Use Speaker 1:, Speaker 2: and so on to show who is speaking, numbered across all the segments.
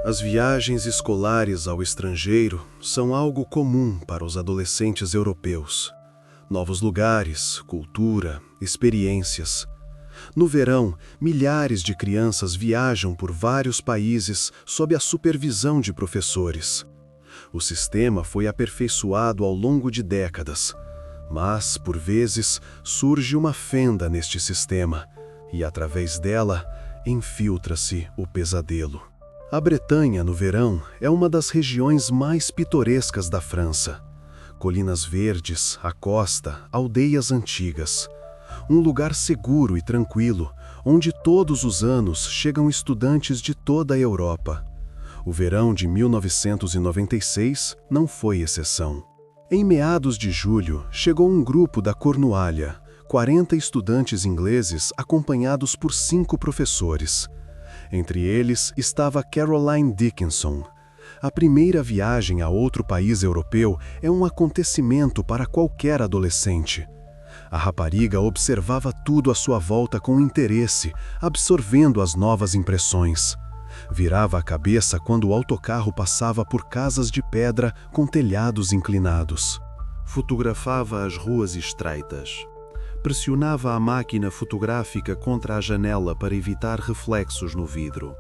Speaker 1: As viagens escolares ao estrangeiro são algo comum para os adolescentes europeus. Novos lugares, cultura, experiências. No verão, milhares de crianças viajam por vários países sob a supervisão de professores. O sistema foi aperfeiçoado ao longo de décadas, mas, por vezes, surge uma fenda neste sistema e, através dela, infiltra-se o pesadelo. A Bretanha, no verão, é uma das regiões mais pitorescas da França. Colinas verdes, a costa, aldeias antigas. Um lugar seguro e tranquilo, onde todos os anos chegam estudantes de toda a Europa. O verão de 1996 não foi exceção. Em meados de julho, chegou um grupo da Cornualha, 40 estudantes ingleses acompanhados por 5 professores. Entre eles estava Caroline Dickinson. A primeira viagem a outro país europeu é um acontecimento para qualquer adolescente. A rapariga observava tudo à sua volta com interesse, absorvendo as novas impressões. Virava a cabeça quando o autocarro passava por casas de pedra com telhados inclinados. Fotografava as ruas estreitas. Pressionava a máquina fotográfica contra a janela para evitar reflexos no vidro.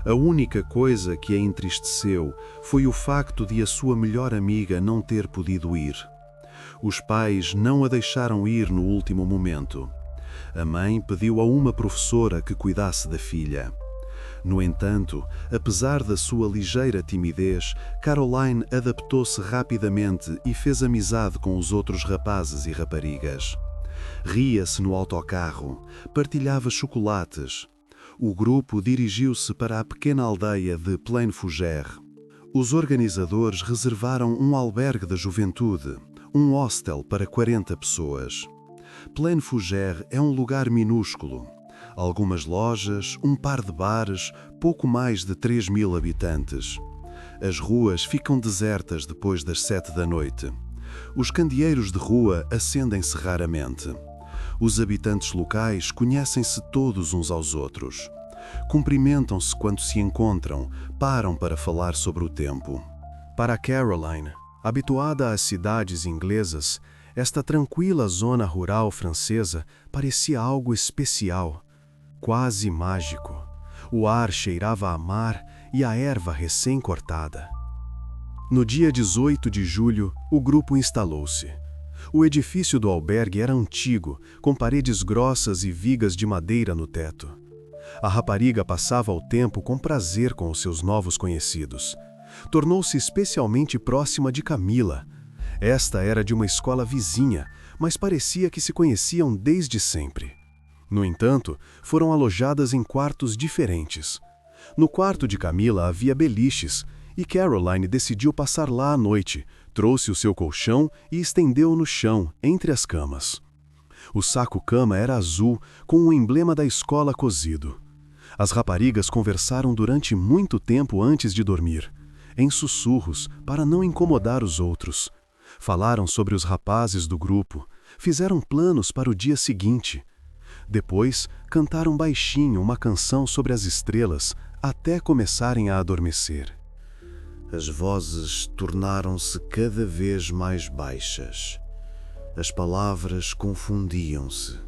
Speaker 1: A única coisa que a entristeceu foi o facto de a sua melhor amiga não ter podido ir. Os pais não a deixaram ir no último momento. A mãe pediu a uma professora que cuidasse da filha. No entanto, apesar da sua ligeira timidez, Caroline adaptou-se rapidamente e fez amizade com os outros rapazes e raparigas. Ria-se no autocarro, partilhava chocolates. O grupo dirigiu-se para a pequena aldeia de Plaine Fougère. Os organizadores reservaram um albergue da juventude, um hostel para 40 pessoas. Plaine Fougère é um lugar minúsculo. Algumas lojas, um par de bares, pouco mais de 3.000 habitantes. As ruas ficam desertas depois das 7 da noite. Os candeeiros de rua acendem-se raramente. Os habitantes locais conhecem-se todos uns aos outros. Cumprimentam-se quando se encontram, param para falar sobre o tempo. Para Caroline, habituada às cidades inglesas, esta tranquila zona rural francesa parecia algo especial, quase mágico. O ar cheirava a mar e a erva recém-cortada. No dia 18 de julho, o grupo instalou-se. O edifício do albergue era antigo, com paredes grossas e vigas de madeira no teto. A rapariga passava o tempo com prazer com os seus novos conhecidos. Tornou-se especialmente próxima de Camila. Esta era de uma escola vizinha, mas parecia que se conheciam desde sempre. No entanto, foram alojadas em quartos diferentes. No quarto de Camila havia beliches, e Caroline decidiu passar lá à noite, trouxe o seu colchão e estendeu-o no chão, entre as camas. O saco-cama era azul, com o emblema da escola cosido. As raparigas conversaram durante muito tempo antes de dormir, em sussurros, para não incomodar os outros. Falaram sobre os rapazes do grupo, fizeram planos para o dia seguinte. Depois, cantaram baixinho uma canção sobre as estrelas, até começarem a adormecer. As vozes tornaram-se cada vez mais baixas. As palavras confundiam-se.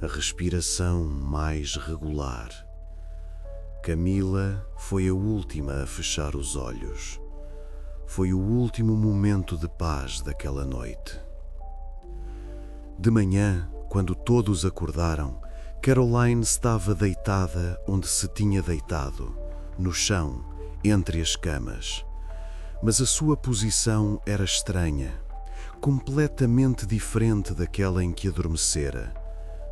Speaker 1: A respiração mais regular. Camila foi a última a fechar os olhos. Foi o último momento de paz daquela noite. De manhã, quando todos acordaram, Caroline estava deitada onde se tinha deitado, no chão, entre as camas. Mas a sua posição era estranha, completamente diferente daquela em que adormecera,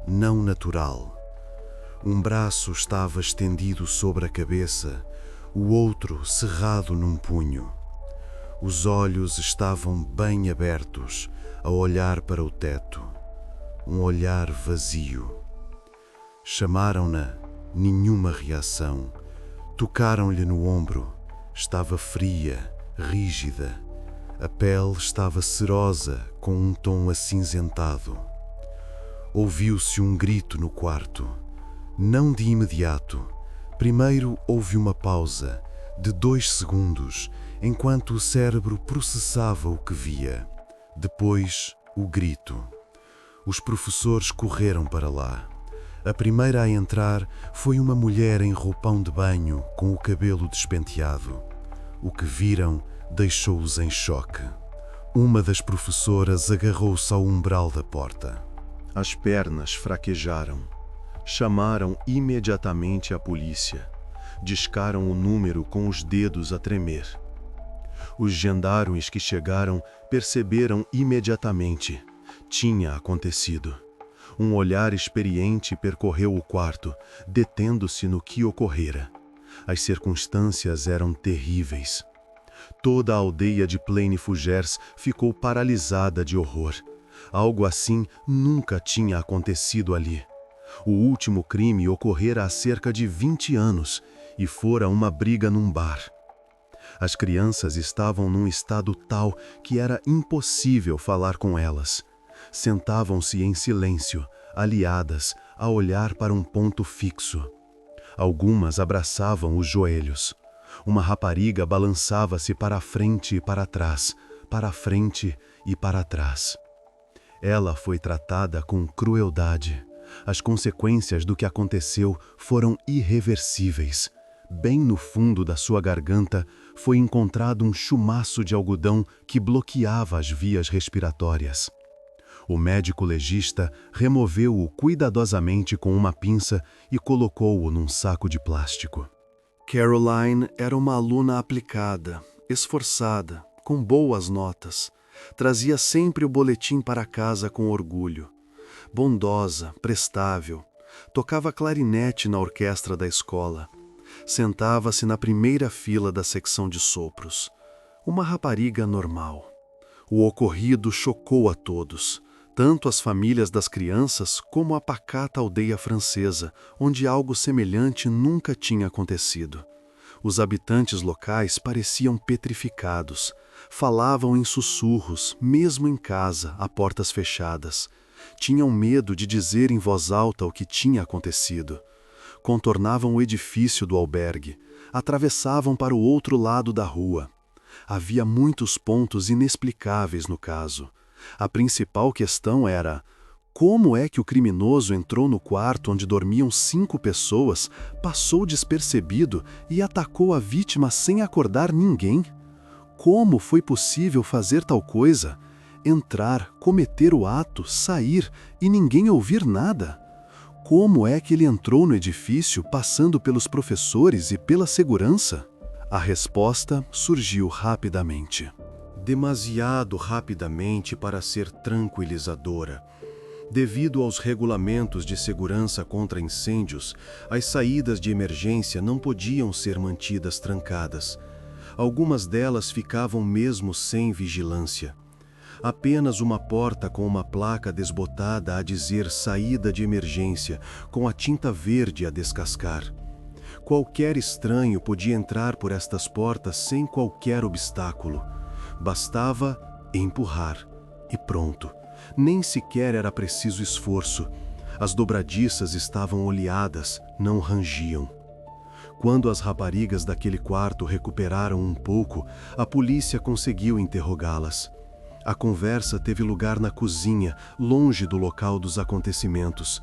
Speaker 1: não natural. Um braço estava estendido sobre a cabeça, o outro cerrado num punho. Os olhos estavam bem abertos, a olhar para o teto. Um olhar vazio. Chamaram-na, nenhuma reação. Tocaram-lhe no ombro. Estava fria, rígida. A pele estava cerosa, com um tom acinzentado. Ouviu-se um grito no quarto. Não de imediato. Primeiro houve uma pausa, de 2 segundos, enquanto o cérebro processava o que via. Depois, o grito. Os professores correram para lá. A primeira a entrar foi uma mulher em roupão de banho, com o cabelo despenteado. O que viram deixou-os em choque. Uma das professoras agarrou-se ao umbral da porta. As pernas fraquejaram. Chamaram imediatamente a polícia. Discaram o número com os dedos a tremer. Os gendarmes que chegaram perceberam imediatamente. Tinha acontecido. Um olhar experiente percorreu o quarto, detendo-se no que ocorrera. As circunstâncias eram terríveis. Toda a aldeia de Plaine Fougères ficou paralisada de horror. Algo assim nunca tinha acontecido ali. O último crime ocorrera há cerca de 20 anos e fora uma briga num bar. As crianças estavam num estado tal que era impossível falar com elas. Sentavam-se em silêncio, aliadas, a olhar para um ponto fixo. Algumas abraçavam os joelhos. Uma rapariga balançava-se para a frente e para trás, para a frente e para trás. Ela foi tratada com crueldade. As consequências do que aconteceu foram irreversíveis. Bem no fundo da sua garganta foi encontrado um chumaço de algodão que bloqueava as vias respiratórias. O médico legista removeu-o cuidadosamente com uma pinça e colocou-o num saco de plástico. Caroline era uma aluna aplicada, esforçada, com boas notas. Trazia sempre o boletim para casa com orgulho. Bondosa, prestável. Tocava clarinete na orquestra da escola. Sentava-se na primeira fila da secção de sopros. Uma rapariga normal. O ocorrido chocou a todos, tanto as famílias das crianças como a pacata aldeia francesa, onde algo semelhante nunca tinha acontecido. Os habitantes locais pareciam petrificados. Falavam em sussurros, mesmo em casa, a portas fechadas. Tinham medo de dizer em voz alta o que tinha acontecido. Contornavam o edifício do albergue. Atravessavam para o outro lado da rua. Havia muitos pontos inexplicáveis no caso. A principal questão era: como é que o criminoso entrou no quarto onde dormiam 5 pessoas, passou despercebido e atacou a vítima sem acordar ninguém? Como foi possível fazer tal coisa? Entrar, cometer o ato, sair e ninguém ouvir nada? Como é que ele entrou no edifício passando pelos professores e pela segurança? A resposta surgiu rapidamente. Demasiado rapidamente para ser tranquilizadora. Devido aos regulamentos de segurança contra incêndios, as saídas de emergência não podiam ser mantidas trancadas. Algumas delas ficavam mesmo sem vigilância. Apenas uma porta com uma placa desbotada a dizer saída de emergência, com a tinta verde a descascar. Qualquer estranho podia entrar por estas portas sem qualquer obstáculo. Bastava empurrar e pronto. Nem sequer era preciso esforço. As dobradiças estavam oleadas, não rangiam. Quando as raparigas daquele quarto recuperaram um pouco, a polícia conseguiu interrogá-las. A conversa teve lugar na cozinha, longe do local dos acontecimentos.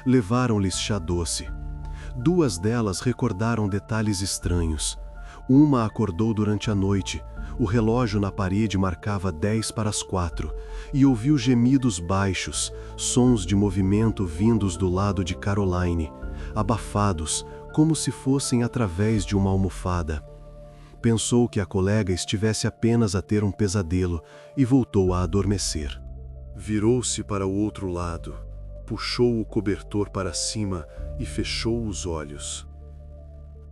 Speaker 1: Levaram-lhes chá doce. 2 delas recordaram detalhes estranhos. Uma acordou durante a noite. O relógio na parede marcava 4:10 e ouviu gemidos baixos, sons de movimento vindos do lado de Caroline, abafados, como se fossem através de uma almofada. Pensou que a colega estivesse apenas a ter um pesadelo e voltou a adormecer. Virou-se para o outro lado, puxou o cobertor para cima e fechou os olhos.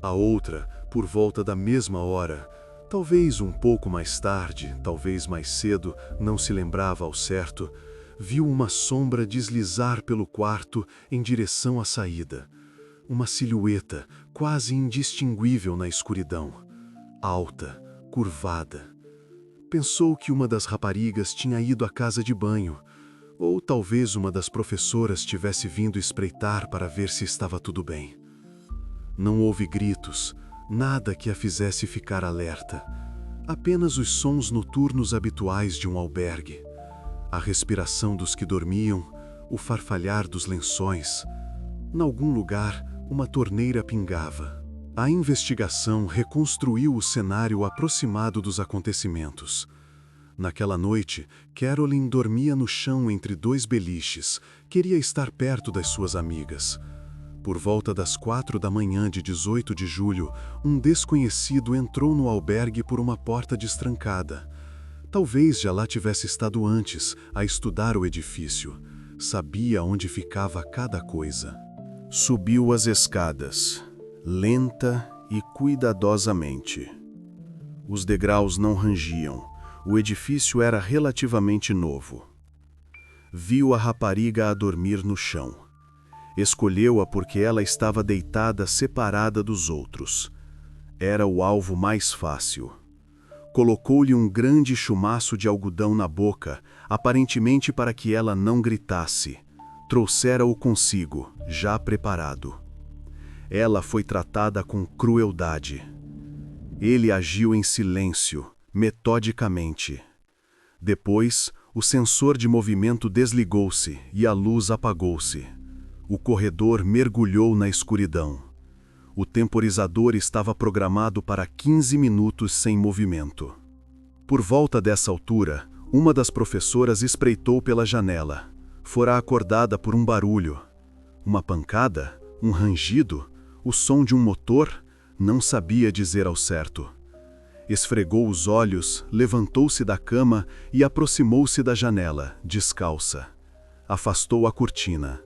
Speaker 1: A outra, por volta da mesma hora, talvez um pouco mais tarde, talvez mais cedo, não se lembrava ao certo, viu uma sombra deslizar pelo quarto em direção à saída. Uma silhueta quase indistinguível na escuridão. Alta, curvada. Pensou que uma das raparigas tinha ido à casa de banho, ou talvez uma das professoras tivesse vindo espreitar para ver se estava tudo bem. Não houve gritos, nada que a fizesse ficar alerta. Apenas os sons noturnos habituais de um albergue. A respiração dos que dormiam, o farfalhar dos lençóis. Em algum lugar, uma torneira pingava. A investigação reconstruiu o cenário aproximado dos acontecimentos. Naquela noite, Caroline dormia no chão entre dois beliches. Queria estar perto das suas amigas. Por volta das 4 da manhã de 18 de julho, um desconhecido entrou no albergue por uma porta destrancada. Talvez já lá tivesse estado antes, a estudar o edifício. Sabia onde ficava cada coisa. Subiu as escadas, lenta e cuidadosamente. Os degraus não rangiam. O edifício era relativamente novo. Viu a rapariga a dormir no chão. Escolheu-a porque ela estava deitada separada dos outros. Era o alvo mais fácil. Colocou-lhe um grande chumaço de algodão na boca, aparentemente para que ela não gritasse. Trouxera-o consigo, já preparado. Ela foi tratada com crueldade. Ele agiu em silêncio, metodicamente. Depois, o sensor de movimento desligou-se e a luz apagou-se. O corredor mergulhou na escuridão. O temporizador estava programado para 15 minutos sem movimento. Por volta dessa altura, uma das professoras espreitou pela janela. Fora acordada por um barulho. Uma pancada? Um rangido? O som de um motor? Não sabia dizer ao certo. Esfregou os olhos, levantou-se da cama e aproximou-se da janela, descalça. Afastou a cortina.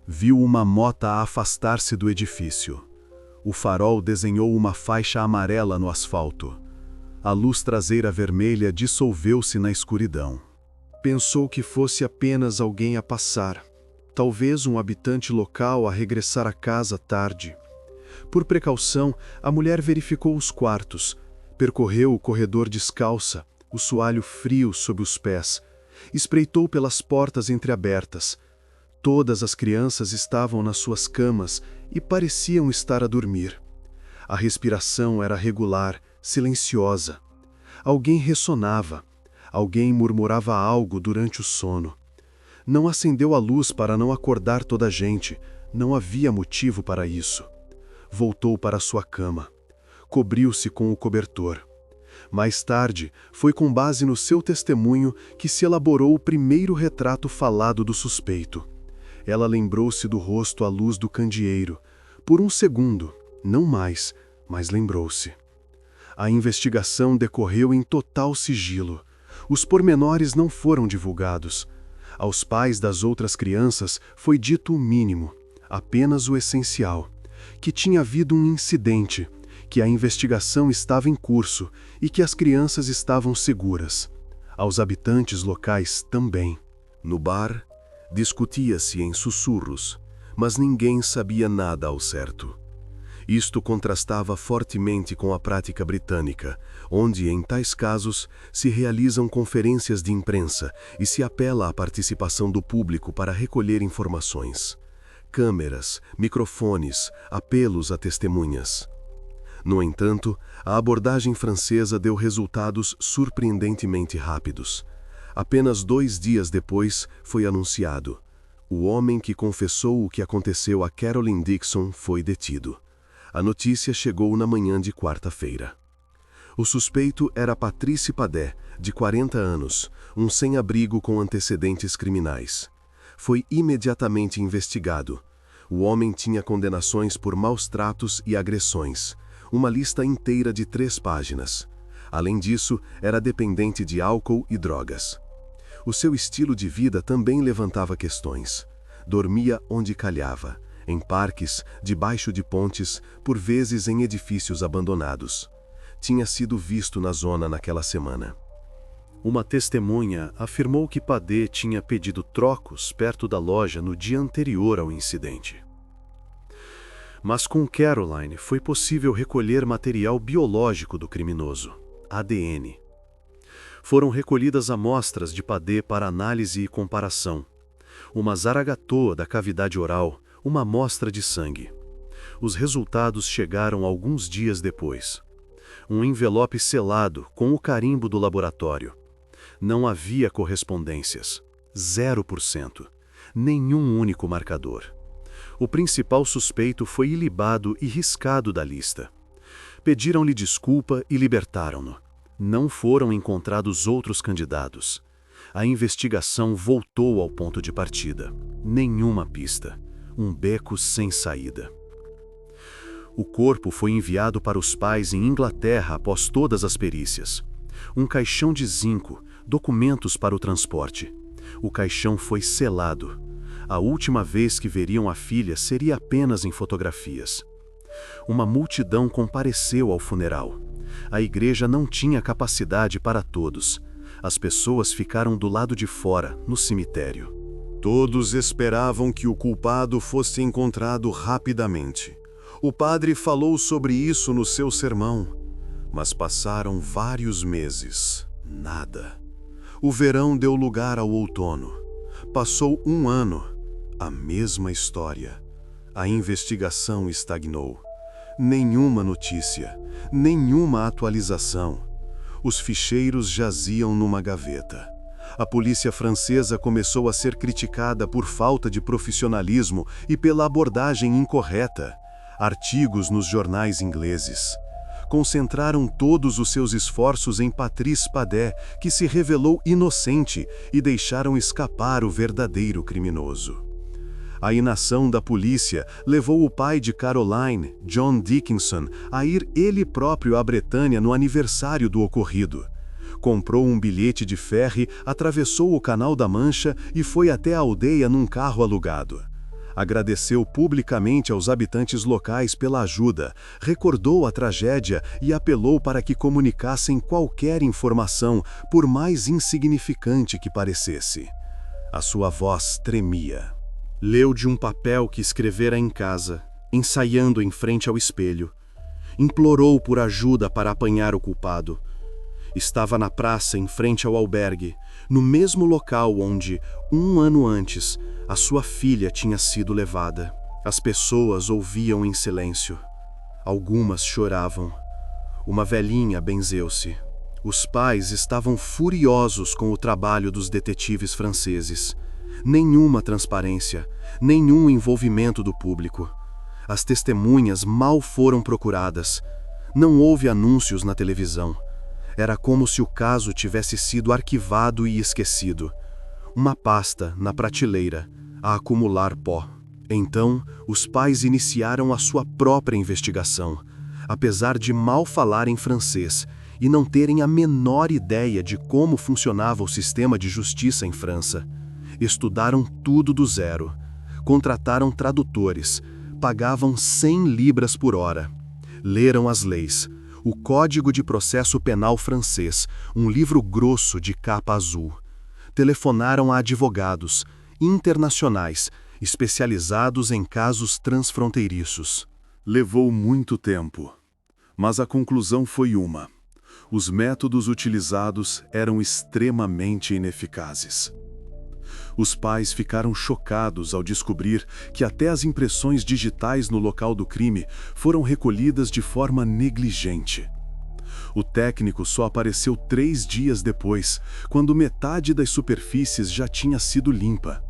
Speaker 1: Viu uma mota a afastar-se do edifício. O farol desenhou uma faixa amarela no asfalto. A luz traseira vermelha dissolveu-se na escuridão. Pensou que fosse apenas alguém a passar. Talvez um habitante local a regressar à casa tarde. Por precaução, a mulher verificou os quartos. Percorreu o corredor descalça, o soalho frio sob os pés. Espreitou pelas portas entreabertas. Todas as crianças estavam nas suas camas e pareciam estar a dormir. A respiração era regular, silenciosa. Alguém ressonava. Alguém murmurava algo durante o sono. Não acendeu a luz para não acordar toda a gente. Não havia motivo para isso. Voltou para sua cama. Cobriu-se com o cobertor. Mais tarde, foi com base no seu testemunho que se elaborou o primeiro retrato falado do suspeito. Ela lembrou-se do rosto à luz do candeeiro. Por um segundo, não mais, mas lembrou-se. A investigação decorreu em total sigilo. Os pormenores não foram divulgados. Aos pais das outras crianças foi dito o mínimo, apenas o essencial, que tinha havido um incidente, que a investigação estava em curso e que as crianças estavam seguras. Aos habitantes locais também. No bar, discutia-se em sussurros, mas ninguém sabia nada ao certo. Isto contrastava fortemente com a prática britânica, onde, em tais casos, se realizam conferências de imprensa e se apela à participação do público para recolher informações. Câmeras, microfones, apelos a testemunhas. No entanto, a abordagem francesa deu resultados surpreendentemente rápidos. Apenas 2 dias depois, foi anunciado. O homem que confessou o que aconteceu a Caroline Dixon foi detido. A notícia chegou na manhã de quarta-feira. O suspeito era Patrice Padet, de 40 anos, um sem-abrigo com antecedentes criminais. Foi imediatamente investigado. O homem tinha condenações por maus tratos e agressões. Uma lista inteira de 3 páginas. Além disso, era dependente de álcool e drogas. O seu estilo de vida também levantava questões. Dormia onde calhava, em parques, debaixo de pontes, por vezes em edifícios abandonados. Tinha sido visto na zona naquela semana. Uma testemunha afirmou que Padet tinha pedido trocos perto da loja no dia anterior ao incidente. Mas com Caroline foi possível recolher material biológico do criminoso, ADN. Foram recolhidas amostras de Padet para análise e comparação. Uma zaragatoa da cavidade oral, uma amostra de sangue. Os resultados chegaram alguns dias depois. Um envelope selado com o carimbo do laboratório. Não havia correspondências. 0%. Nenhum único marcador. O principal suspeito foi ilibado e riscado da lista. Pediram-lhe desculpa e libertaram-no. Não foram encontrados outros candidatos. A investigação voltou ao ponto de partida. Nenhuma pista. Um beco sem saída. O corpo foi enviado para os pais em Inglaterra após todas as perícias. Um caixão de zinco, documentos para o transporte. O caixão foi selado. A última vez que veriam a filha seria apenas em fotografias. Uma multidão compareceu ao funeral. A igreja não tinha capacidade para todos. As pessoas ficaram do lado de fora, no cemitério. Todos esperavam que o culpado fosse encontrado rapidamente. O padre falou sobre isso no seu sermão, mas passaram vários meses. Nada. O verão deu lugar ao outono. Passou um ano. A mesma história. A investigação estagnou. Nenhuma notícia, nenhuma atualização. Os ficheiros jaziam numa gaveta. A polícia francesa começou a ser criticada por falta de profissionalismo e pela abordagem incorreta. Artigos nos jornais ingleses. Concentraram todos os seus esforços em Patrice Padet, que se revelou inocente, e deixaram escapar o verdadeiro criminoso. A inação da polícia levou o pai de Caroline, John Dickinson, a ir ele próprio à Bretanha no aniversário do ocorrido. Comprou um bilhete de ferry, atravessou o Canal da Mancha e foi até a aldeia num carro alugado. Agradeceu publicamente aos habitantes locais pela ajuda, recordou a tragédia e apelou para que comunicassem qualquer informação, por mais insignificante que parecesse. A sua voz tremia. Leu de um papel que escrevera em casa, ensaiando em frente ao espelho. Implorou por ajuda para apanhar o culpado. Estava na praça em frente ao albergue, no mesmo local onde, um ano antes, a sua filha tinha sido levada. As pessoas ouviam em silêncio. Algumas choravam. Uma velhinha benzeu-se. Os pais estavam furiosos com o trabalho dos detetives franceses. Nenhuma transparência, nenhum envolvimento do público. As testemunhas mal foram procuradas. Não houve anúncios na televisão. Era como se o caso tivesse sido arquivado e esquecido. Uma pasta na prateleira, a acumular pó. Então, os pais iniciaram a sua própria investigação, apesar de mal falarem francês e não terem a menor ideia de como funcionava o sistema de justiça em França. Estudaram tudo do zero. Contrataram tradutores. Pagavam 100 libras por hora. Leram as leis. O Código de Processo Penal francês, um livro grosso de capa azul. Telefonaram a advogados internacionais, especializados em casos transfronteiriços. Levou muito tempo, mas a conclusão foi uma: os métodos utilizados eram extremamente ineficazes. Os pais ficaram chocados ao descobrir que até as impressões digitais no local do crime foram recolhidas de forma negligente. O técnico só apareceu 3 dias depois, quando metade das superfícies já tinha sido limpa.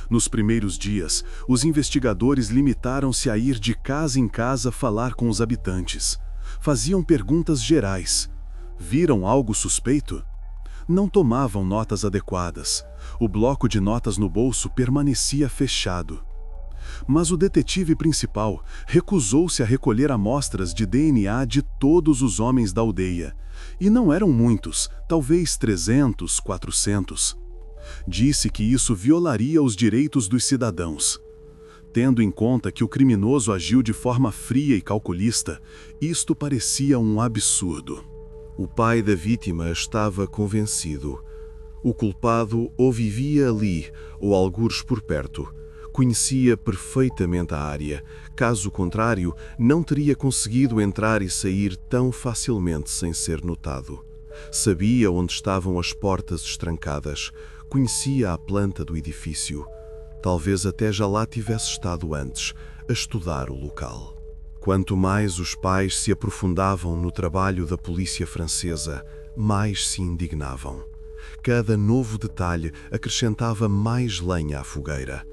Speaker 1: Nos primeiros dias, os investigadores limitaram-se a ir de casa em casa falar com os habitantes. Faziam perguntas gerais. Viram algo suspeito? Não tomavam notas adequadas. O bloco de notas no bolso permanecia fechado. Mas o detetive principal recusou-se a recolher amostras de DNA de todos os homens da aldeia. E não eram muitos, talvez 300, 400. Disse que isso violaria os direitos dos cidadãos. Tendo em conta que o criminoso agiu de forma fria e calculista, isto parecia um absurdo. O pai da vítima estava convencido. O culpado ou vivia ali, ou algures por perto. Conhecia perfeitamente a área. Caso contrário, não teria conseguido entrar e sair tão facilmente sem ser notado. Sabia onde estavam as portas estrancadas. Conhecia a planta do edifício. Talvez até já lá tivesse estado antes, a estudar o local. Quanto mais os pais se aprofundavam no trabalho da polícia francesa, mais se indignavam. Cada novo detalhe acrescentava mais lenha à fogueira.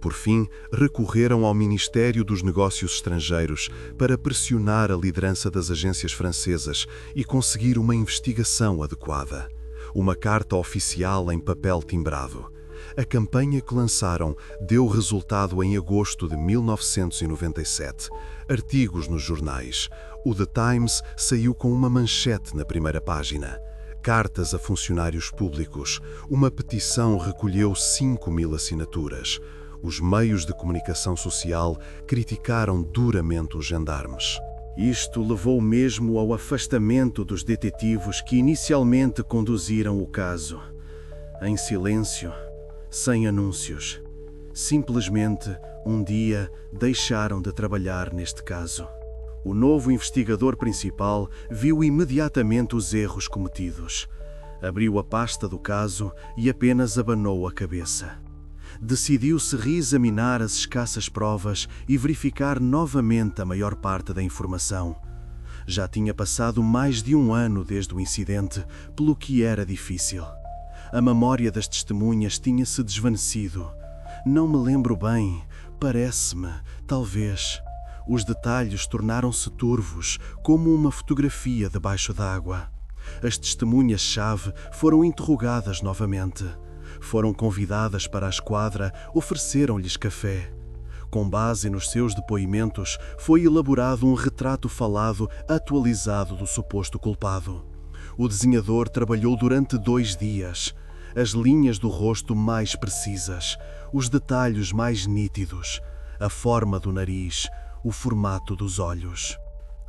Speaker 1: Por fim, recorreram ao Ministério dos Negócios Estrangeiros para pressionar a liderança das agências francesas e conseguir uma investigação adequada. Uma carta oficial em papel timbrado. A campanha que lançaram deu resultado em agosto de 1997. Artigos nos jornais. O The Times saiu com uma manchete na primeira página. Cartas a funcionários públicos. Uma petição recolheu 5.000 assinaturas. Os meios de comunicação social criticaram duramente os gendarmes.
Speaker 2: Isto levou mesmo ao afastamento dos detetives que inicialmente conduziram o caso. Em silêncio, sem anúncios. Simplesmente, um dia, deixaram de trabalhar neste caso. O novo investigador principal viu imediatamente os erros cometidos. Abriu a pasta do caso e apenas abanou a cabeça. Decidiu-se reexaminar as escassas provas e verificar novamente a maior parte da informação. Já tinha passado mais de um ano desde o incidente, pelo que era difícil. A memória das testemunhas tinha-se desvanecido. Não me lembro bem, parece-me, talvez. Os detalhes tornaram-se turvos, como uma fotografia debaixo d'água. As testemunhas-chave foram interrogadas novamente. Foram convidadas para a esquadra, ofereceram-lhes café. Com base nos seus depoimentos, foi elaborado um retrato falado atualizado do suposto culpado. O desenhador trabalhou durante 2 dias. As linhas do rosto mais precisas, os detalhes mais nítidos, a forma do nariz, o formato dos olhos.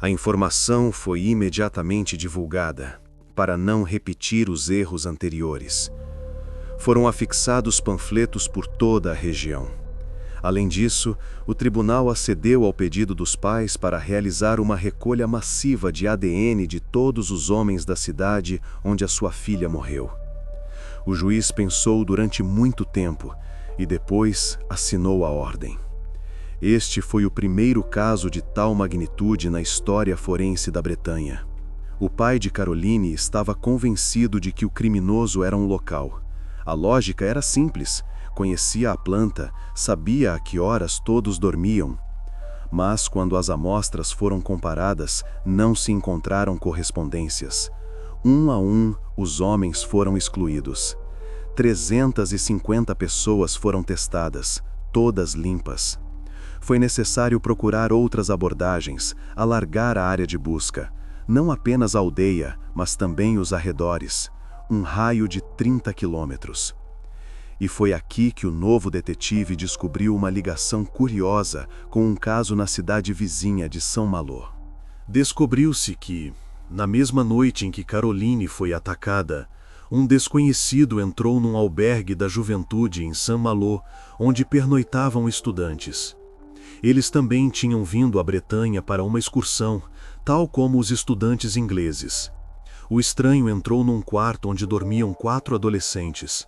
Speaker 1: A informação foi imediatamente divulgada, para não repetir os erros anteriores. Foram afixados panfletos por toda a região. Além disso, o tribunal acedeu ao pedido dos pais para realizar uma recolha massiva de ADN de todos os homens da cidade onde a sua filha morreu. O juiz pensou durante muito tempo e depois assinou a ordem. Este foi o primeiro caso de tal magnitude na história forense da Bretanha. O pai de Caroline estava convencido de que o criminoso era um local. A lógica era simples, conhecia a planta, sabia a que horas todos dormiam. Mas quando as amostras foram comparadas, não se encontraram correspondências. Um a um, os homens foram excluídos. 350 pessoas foram testadas, todas limpas. Foi necessário procurar outras abordagens, alargar a área de busca, não apenas a aldeia, mas também os arredores. Um raio de 30 quilômetros. E foi aqui que o novo detetive descobriu uma ligação curiosa com um caso na cidade vizinha de Saint-Malo.
Speaker 2: Descobriu-se que, na mesma noite em que Caroline foi atacada, um desconhecido entrou num albergue da juventude em Saint-Malo, onde pernoitavam estudantes. Eles também tinham vindo à Bretanha para uma excursão, tal como os estudantes ingleses. O estranho entrou num quarto onde dormiam 4 adolescentes.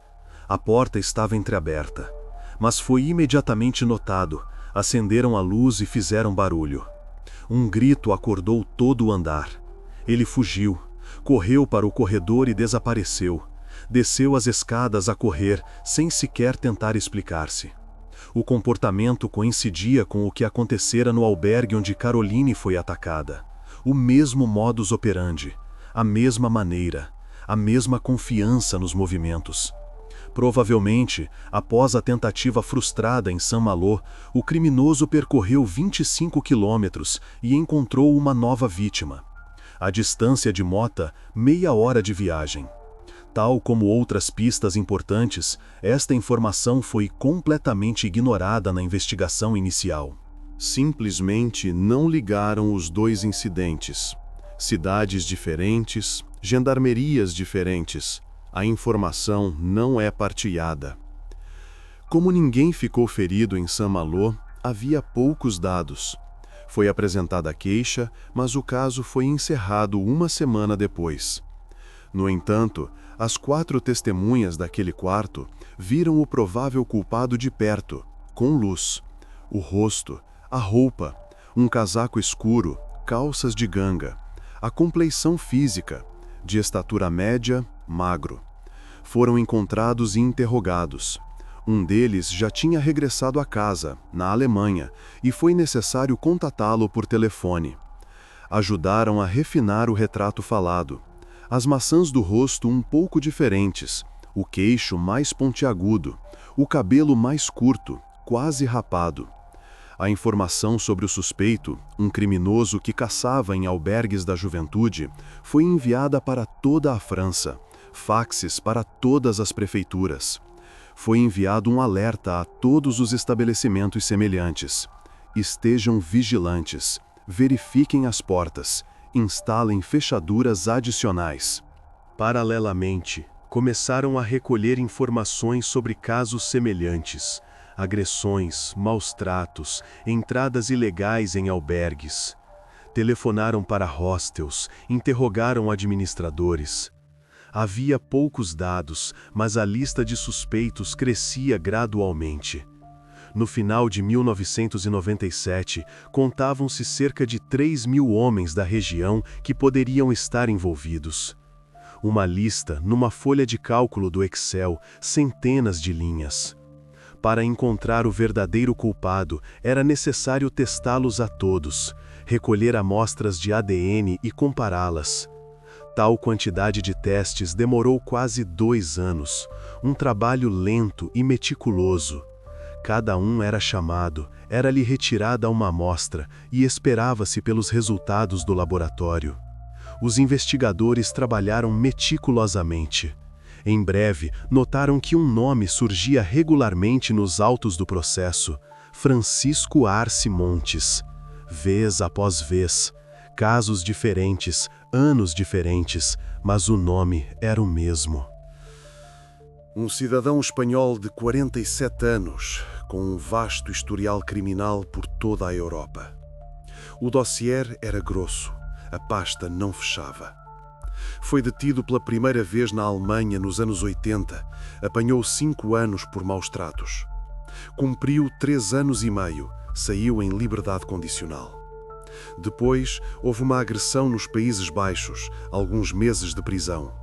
Speaker 2: A porta estava entreaberta, mas foi imediatamente notado. Acenderam a luz e fizeram barulho. Um grito acordou todo o andar. Ele fugiu, correu para o corredor e desapareceu. Desceu as escadas a correr, sem sequer tentar explicar-se. O comportamento coincidia com o que acontecera no albergue onde Caroline foi atacada. O mesmo modus operandi. A mesma maneira, a mesma confiança nos movimentos. Provavelmente, após a tentativa frustrada em Saint-Malo, o criminoso percorreu 25 quilômetros e encontrou uma nova vítima. A distância de Mota, meia hora de viagem. Tal como outras pistas importantes, esta informação foi completamente ignorada na investigação inicial. Simplesmente não ligaram os 2 incidentes. Cidades diferentes, gendarmerias diferentes. A informação não é partilhada. Como ninguém ficou ferido em Saint-Malo, havia poucos dados. Foi apresentada a queixa, mas o caso foi encerrado uma semana depois. No entanto, as 4 testemunhas daquele quarto viram o provável culpado de perto, com luz. O rosto, a roupa,
Speaker 1: Um casaco escuro, calças de ganga. A compleição física, de estatura média, magro. Foram encontrados e interrogados. Um deles já tinha regressado à casa, na Alemanha, e foi necessário contatá-lo por telefone. Ajudaram a refinar o retrato falado. As maçãs do rosto um pouco diferentes, o queixo mais pontiagudo, o cabelo mais curto, quase rapado. A informação sobre o suspeito, um criminoso que caçava em albergues da juventude, foi enviada para toda a França, faxes para todas as prefeituras. Foi enviado um alerta a todos os estabelecimentos semelhantes. Estejam vigilantes, verifiquem as portas, instalem fechaduras adicionais. Paralelamente, começaram a recolher informações sobre casos semelhantes, agressões, maus-tratos, entradas ilegais em albergues. Telefonaram para hostels, interrogaram administradores. Havia poucos dados, mas a lista de suspeitos crescia gradualmente. No final de 1997, contavam-se cerca de 3.000 homens da região que poderiam estar envolvidos. Uma lista, numa folha de cálculo do Excel, centenas de linhas. Para encontrar o verdadeiro culpado, era necessário testá-los a todos, recolher amostras de ADN e compará-las. Tal quantidade de testes demorou quase 2 anos, um trabalho lento e meticuloso. Cada um era chamado, era-lhe retirada uma amostra e esperava-se pelos resultados do laboratório. Os investigadores trabalharam meticulosamente. Em breve, notaram que um nome surgia regularmente nos autos do processo: Francisco Arce Montes. Vez após vez, casos diferentes, anos diferentes, mas o nome era o mesmo.
Speaker 2: Um cidadão espanhol de 47 anos, com um vasto historial criminal por toda a Europa. O dossiê era grosso, a pasta não fechava. Foi detido pela primeira vez na Alemanha nos anos 80, apanhou 5 anos por maus-tratos. Cumpriu 3 anos e meio, saiu em liberdade condicional. Depois, houve uma agressão nos Países Baixos, alguns meses de prisão.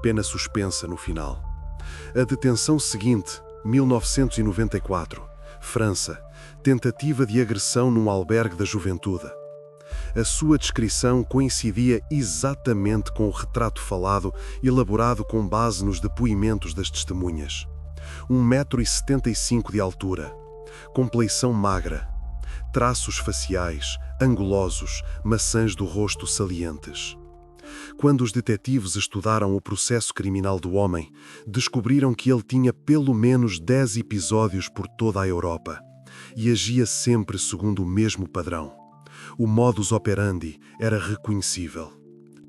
Speaker 2: Pena suspensa no final. A detenção seguinte, 1994, França, tentativa de agressão num albergue da juventude. A sua descrição coincidia exatamente com o retrato falado, elaborado com base nos depoimentos das testemunhas. 1,75 m de altura, compleição magra, traços faciais, angulosos, maçãs do rosto salientes. Quando os detetives estudaram o processo criminal do homem, descobriram que ele tinha pelo menos 10 episódios por toda a Europa e agia sempre segundo o mesmo padrão. O modus operandi era reconhecível.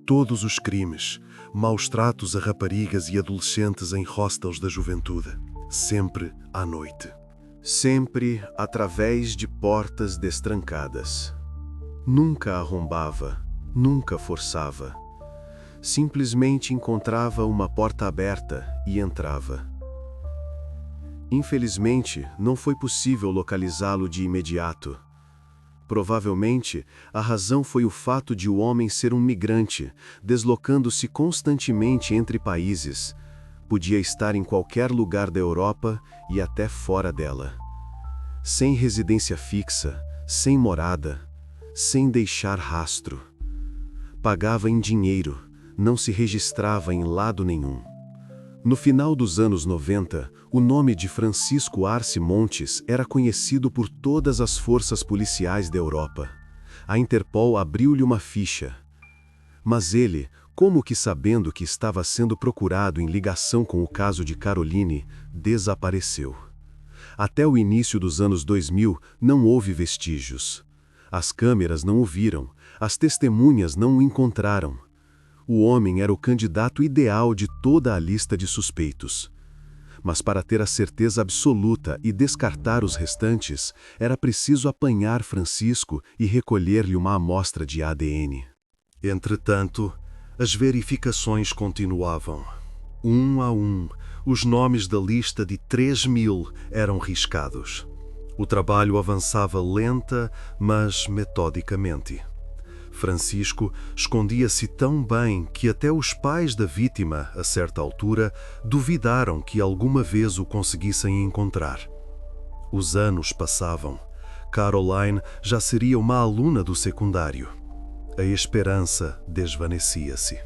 Speaker 2: Todos os crimes, maus-tratos a raparigas e adolescentes em hostels da juventude, sempre à noite.
Speaker 1: Sempre através de portas destrancadas. Nunca arrombava, nunca forçava. Simplesmente encontrava uma porta aberta e entrava. Infelizmente, não foi possível localizá-lo de imediato. Provavelmente, a razão foi o fato de o homem ser um migrante, deslocando-se constantemente entre países. Podia estar em qualquer lugar da Europa e até fora dela. Sem residência fixa, sem morada, sem deixar rastro. Pagava em dinheiro, não se registrava em lado nenhum. No final dos anos 90, o nome de Francisco Arce Montes era conhecido por todas as forças policiais da Europa. A Interpol abriu-lhe uma ficha. Mas ele, como que sabendo que estava sendo procurado em ligação com o caso de Caroline, desapareceu. Até o início dos anos 2000, não houve vestígios. As câmeras não o viram, as testemunhas não o encontraram. O homem era o candidato ideal de toda a lista de suspeitos. Mas para ter a certeza absoluta e descartar os restantes, era preciso apanhar Francisco e recolher-lhe uma amostra de ADN.
Speaker 2: Entretanto, as verificações continuavam. Um a um, os nomes da lista de 3.000 eram riscados. O trabalho avançava lenta, mas metodicamente. Francisco escondia-se tão bem que até os pais da vítima, a certa altura, duvidaram que alguma vez o conseguissem encontrar. Os anos passavam. Caroline já seria uma aluna do secundário. A esperança desvanecia-se.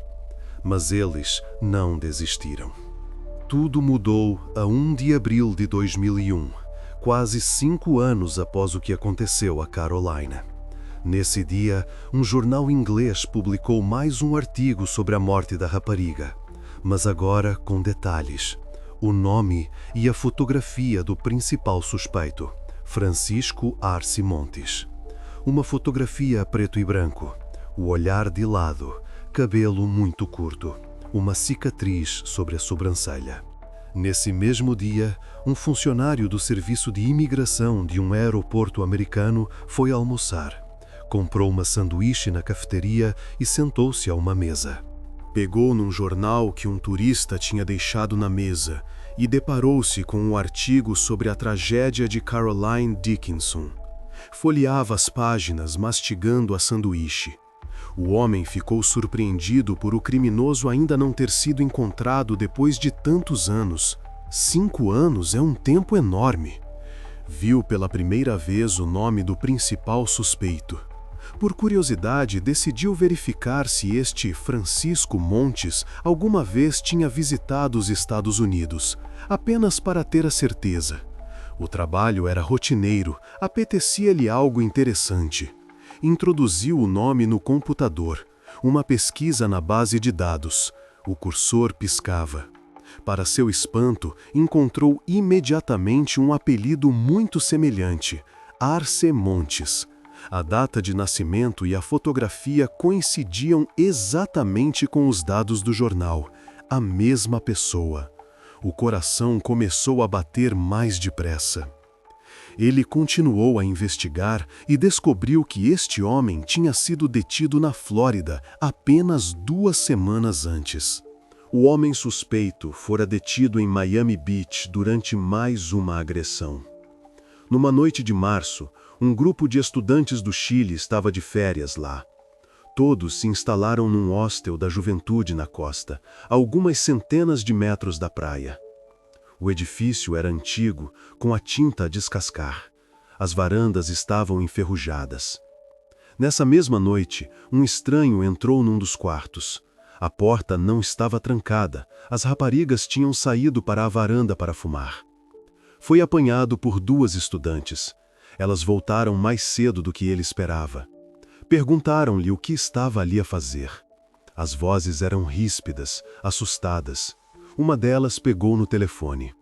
Speaker 2: Mas eles não desistiram. Tudo mudou a 1 de abril de 2001, quase 5 anos após o que aconteceu a Caroline. Nesse dia, um jornal inglês publicou mais um artigo sobre a morte da rapariga, mas agora com detalhes. O nome e a fotografia do principal suspeito, Francisco Arce Montes. Uma fotografia a preto e branco, o olhar de lado, cabelo muito curto, uma cicatriz sobre a sobrancelha. Nesse mesmo dia, um funcionário do serviço de imigração de um aeroporto americano foi almoçar. Comprou uma sanduíche na cafeteria e sentou-se a uma mesa.
Speaker 1: Pegou num jornal que um turista tinha deixado na mesa e deparou-se com um artigo sobre a tragédia de Caroline Dickinson. Folheava as páginas, mastigando a sanduíche. O homem ficou surpreendido por o criminoso ainda não ter sido encontrado depois de tantos anos. 5 anos é um tempo enorme. Viu pela primeira vez o nome do principal suspeito. Por curiosidade, decidiu verificar se este Francisco Montes alguma vez tinha visitado os Estados Unidos, apenas para ter a certeza. O trabalho era rotineiro, apetecia-lhe algo interessante. Introduziu o nome no computador, uma pesquisa na base de dados. O cursor piscava. Para seu espanto, encontrou imediatamente um apelido muito semelhante, Arce Montes. A data de nascimento e a fotografia coincidiam exatamente com os dados do jornal. A mesma pessoa. O coração começou a bater mais depressa. Ele continuou a investigar e descobriu que este homem tinha sido detido na Flórida apenas 2 semanas antes. O homem suspeito fora detido em Miami Beach durante mais uma agressão. Numa noite de março, um grupo de estudantes do Chile estava de férias lá. Todos se instalaram num hostel da juventude na costa, a algumas centenas de metros da praia. O edifício era antigo, com a tinta a descascar. As varandas estavam enferrujadas. Nessa mesma noite, um estranho entrou num dos quartos. A porta não estava trancada, as raparigas tinham saído para a varanda para fumar. Foi apanhado por 2 estudantes. Elas voltaram mais cedo do que ele esperava. Perguntaram-lhe o que estava ali a fazer. As vozes eram ríspidas, assustadas. Uma delas pegou no telefone.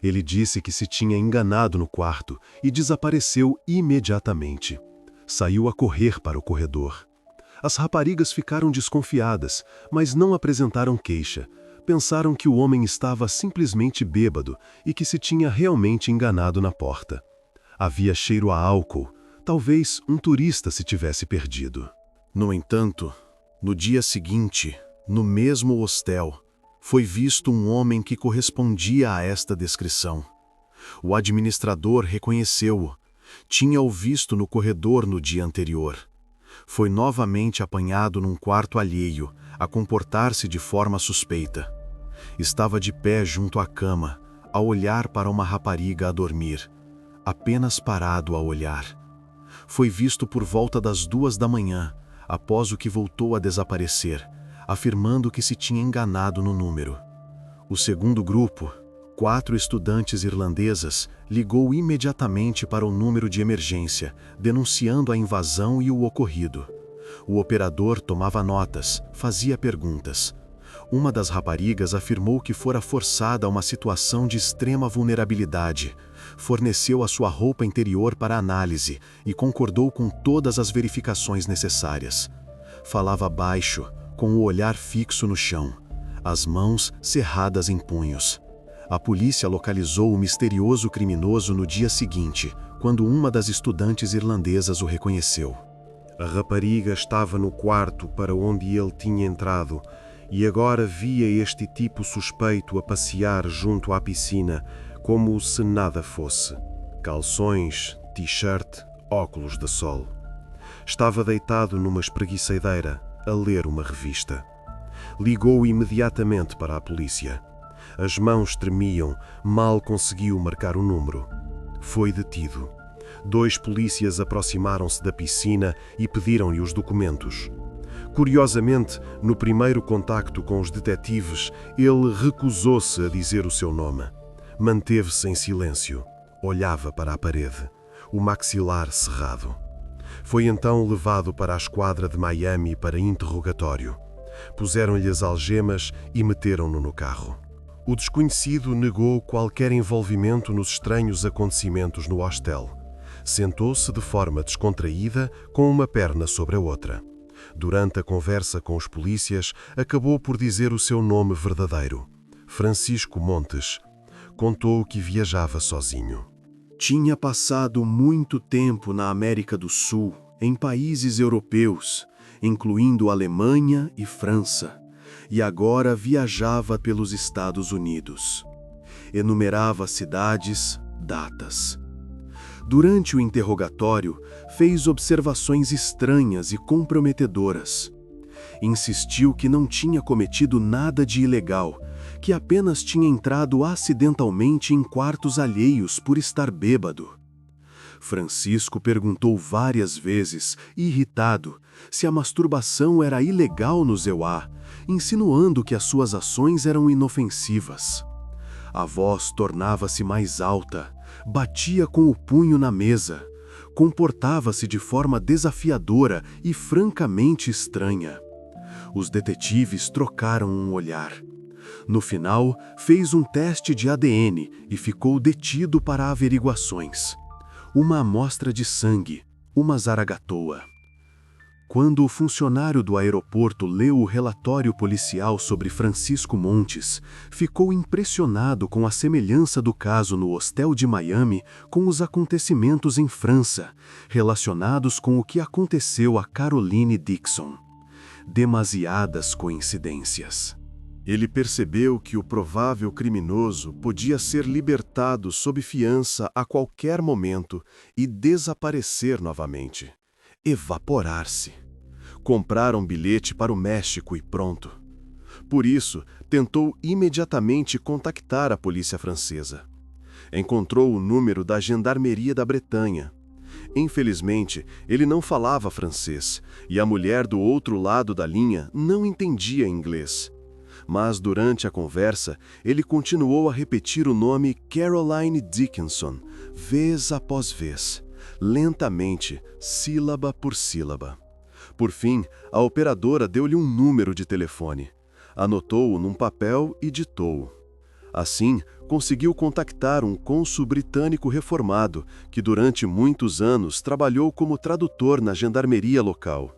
Speaker 1: Ele disse que se tinha enganado no quarto e desapareceu imediatamente. Saiu a correr para o corredor. As raparigas ficaram desconfiadas, mas não apresentaram queixa. Pensaram que o homem estava simplesmente bêbado e que se tinha realmente enganado na porta. Havia cheiro a álcool. Talvez um turista se tivesse perdido. No entanto, no dia seguinte, no mesmo hostel, foi visto um homem que correspondia a esta descrição. O administrador reconheceu-o. Tinha-o visto no corredor no dia anterior. Foi novamente apanhado num quarto alheio, a comportar-se de forma suspeita. Estava de pé junto à cama, a olhar para uma rapariga a dormir. Apenas parado a olhar. Foi visto por volta das 2 da manhã, após o que voltou a desaparecer, afirmando que se tinha enganado no número. O segundo grupo, 4 estudantes irlandesas, ligou imediatamente para o número de emergência, denunciando a invasão e o ocorrido. O operador tomava notas, fazia perguntas. Uma das raparigas afirmou que fora forçada a uma situação de extrema vulnerabilidade. Forneceu a sua roupa interior para análise e concordou com todas as verificações necessárias. Falava baixo, com o olhar fixo no chão, as mãos cerradas em punhos. A polícia localizou o misterioso criminoso no dia seguinte, quando uma das estudantes irlandesas o reconheceu. A rapariga estava no quarto para onde ele tinha entrado e agora via este tipo suspeito a passear junto à piscina, como se nada fosse. Calções, t-shirt, óculos de sol. Estava deitado numa espreguiçadeira a ler uma revista. Ligou imediatamente para a polícia. As mãos tremiam, mal conseguiu marcar o número. Foi detido. 2 polícias aproximaram-se da piscina e pediram-lhe os documentos. Curiosamente, no primeiro contacto com os detetives, ele recusou-se a dizer o seu nome. Manteve-se em silêncio. Olhava para a parede, o maxilar cerrado. Foi então levado para a esquadra de Miami para interrogatório. Puseram-lhe as algemas e meteram-no no carro. O desconhecido negou qualquer envolvimento nos estranhos acontecimentos no hostel. Sentou-se de forma descontraída, com uma perna sobre a outra. Durante a conversa com os polícias, acabou por dizer o seu nome verdadeiro: Francisco Montes. Contou que viajava sozinho. Tinha passado muito tempo na América do Sul, em países europeus, incluindo Alemanha e França, e agora viajava pelos Estados Unidos. Enumerava cidades, datas. Durante o interrogatório, fez observações estranhas e comprometedoras. Insistiu que não tinha cometido nada de ilegal, que apenas tinha entrado acidentalmente em quartos alheios por estar bêbado. Francisco perguntou várias vezes, irritado, se a masturbação era ilegal no Zeuá, insinuando que as suas ações eram inofensivas. A voz tornava-se mais alta, batia com o punho na mesa, comportava-se de forma desafiadora e francamente estranha. Os detetives trocaram um olhar. No final, fez um teste de ADN e ficou detido para averiguações. Uma amostra de sangue, uma zaragatoa. Quando o funcionário do aeroporto leu o relatório policial sobre Francisco Montes, ficou impressionado com a semelhança do caso no hostel de Miami com os acontecimentos em França, relacionados com o que aconteceu a Caroline Dixon. Demasiadas coincidências. Ele percebeu que o provável criminoso podia ser libertado sob fiança a qualquer momento e desaparecer novamente. Evaporar-se. Comprar um bilhete para o México e pronto. Por isso, tentou imediatamente contactar a polícia francesa. Encontrou o número da Gendarmeria da Bretanha. Infelizmente, ele não falava francês e a mulher do outro lado da linha não entendia inglês. Mas durante a conversa, ele continuou a repetir o nome Caroline Dickinson, vez após vez, lentamente, sílaba por sílaba. Por fim, a operadora deu-lhe um número de telefone. Anotou-o num papel e ditou-o. Assim, conseguiu contactar um cônsul britânico reformado, que durante muitos anos trabalhou como tradutor na gendarmeria local.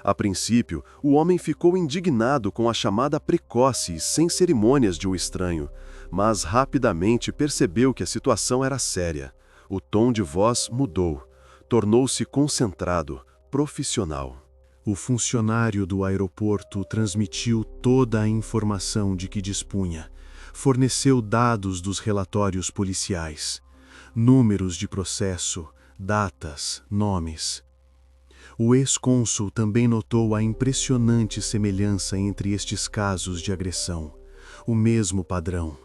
Speaker 1: A princípio, o homem ficou indignado com a chamada precoce e sem cerimônias de um estranho, mas rapidamente percebeu que a situação era séria. O tom de voz mudou, tornou-se concentrado, profissional. O funcionário do aeroporto transmitiu toda a informação de que dispunha, forneceu dados dos relatórios policiais, números de processo, datas, nomes. O ex-cônsul também notou a impressionante semelhança entre estes casos de agressão. O mesmo padrão,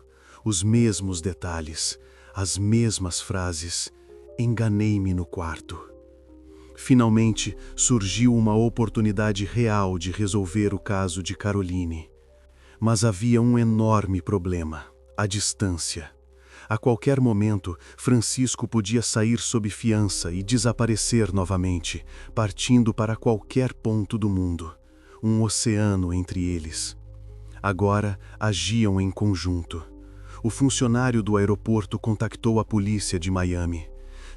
Speaker 1: os mesmos detalhes, as mesmas frases. Enganei-me no quarto. Finalmente, surgiu uma oportunidade real de resolver o caso de Caroline. Mas havia um enorme problema: a distância. A qualquer momento, Francisco podia sair sob fiança e desaparecer novamente, partindo para qualquer ponto do mundo. Um oceano entre eles. Agora, agiam em conjunto. O funcionário do aeroporto contactou a polícia de Miami.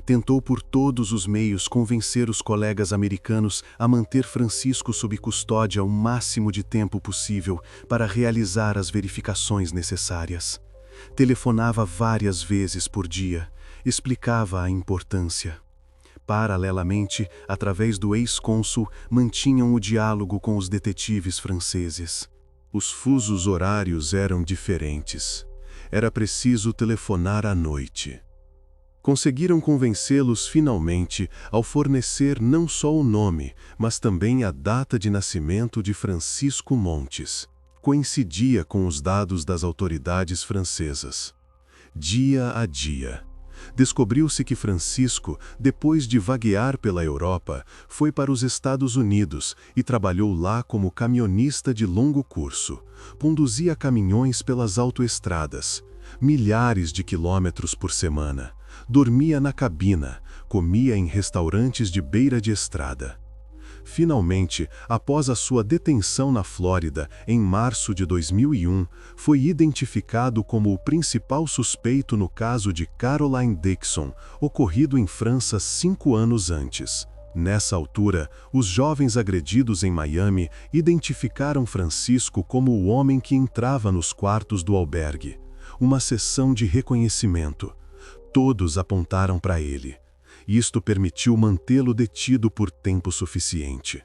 Speaker 1: Tentou por todos os meios convencer os colegas americanos a manter Francisco sob custódia o máximo de tempo possível para realizar as verificações necessárias. Telefonava várias vezes por dia, explicava a importância. Paralelamente, através do ex-cônsul, mantinham o diálogo com os detetives franceses. Os fusos horários eram diferentes. Era preciso telefonar à noite. Conseguiram convencê-los finalmente ao fornecer não só o nome, mas também a data de nascimento de Francisco Montes. Coincidia com os dados das autoridades francesas. Dia a dia. Descobriu-se que Francisco, depois de vaguear pela Europa, foi para os Estados Unidos e trabalhou lá como camionista de longo curso. Conduzia caminhões pelas autoestradas, milhares de quilômetros por semana. Dormia na cabina, comia em restaurantes de beira de estrada. Finalmente, após a sua detenção na Flórida, em março de 2001, foi identificado como o principal suspeito no caso de Caroline Dixon, ocorrido em França 5 anos antes. Nessa altura, os jovens agredidos em Miami identificaram Francisco como o homem que entrava nos quartos do albergue. Uma sessão de reconhecimento. Todos apontaram para ele. Isto permitiu mantê-lo detido por tempo suficiente.